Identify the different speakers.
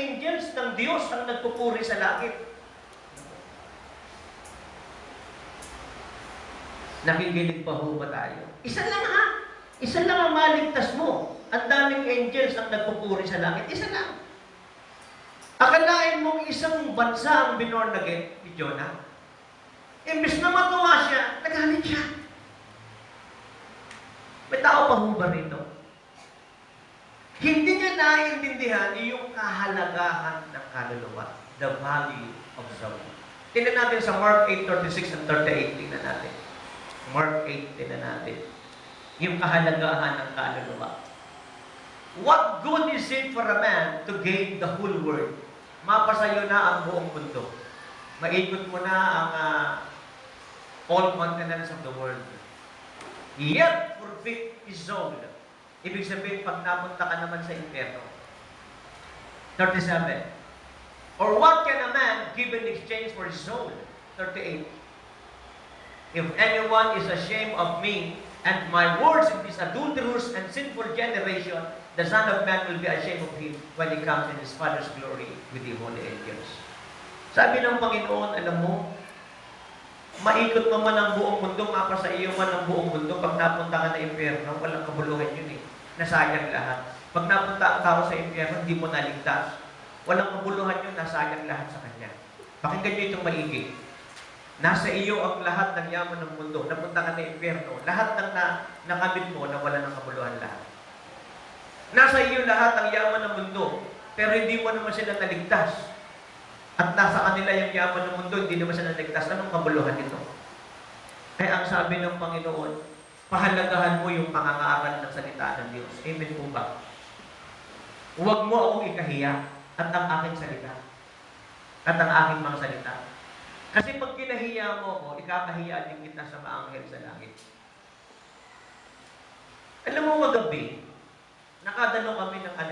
Speaker 1: angels ng Diyos ang nagpupuri sa langit. Nakikinig pa ho ba tayo? Isa lang ha. Isa lang ang maligtas mo. Ang daming angels ang nagpupuri sa langit. Isa lang. Akalain mong isang bansa ang binorn again ni Jonah. Imbes na matuwa siya, nagalit siya. May tao pa ho ba rito? Hindi niya naiintindihan yung kahalagahan ng kaluluwa. The value of soul. Tingnan natin sa Mark 8:36 and 38. Tingnan natin. Mark 8, tingnan natin. Yung kahalagahan ng kaluluwa. What good is it for a man to gain the whole world? Mapasayo na ang buong mundo. Maikot mo na ang all continents of the world. Yet, forfeit his soul. Ibig sabihin, pag napunta ka naman sa impyerno. 37. Or what can a man give in exchange for his soul? 38. If anyone is ashamed of me and my words in this adulterous and sinful generation, the Son of Man will be ashamed of him when he comes in his Father's glory with the holy angels. Sabi ng Panginoon, alam mo, maikot mo man ang buong mundo, mapa sa iyo man ang buong mundo, pag napunta ka na impyerno, walang kabuluhan yun eh. Nasayang lahat. Pag napunta ang tao sa impyerno, hindi mo naligtas. Walang kabuluhan yun, nasayang lahat sa Kanya. Pakinggan niyo itong maigi. Nasa iyo ang lahat ng yaman ng mundo. Napunta ka na impyerno. Lahat ng nakamit mo, nawala ng kabuluhan lahat. Nasa iyo lahat ang yaman ng mundo, pero hindi mo naman sila naligtas. At nasa kanila yung yaman ng mundo, hindi naman sila naligtas. Anong kabuluhan nito? Kaya ang sabi ng Panginoon, pahalagahan mo yung pangangaaral ng salita ng Diyos. Amen po ba? Huwag mo akong ikahiya at ang aking salita. At ang aking mga salita. Kasi pag kinahiya mo ako, ikakahiya din kita sa maanghel sa langit. Alam mo, magabi, nakadalo kami ng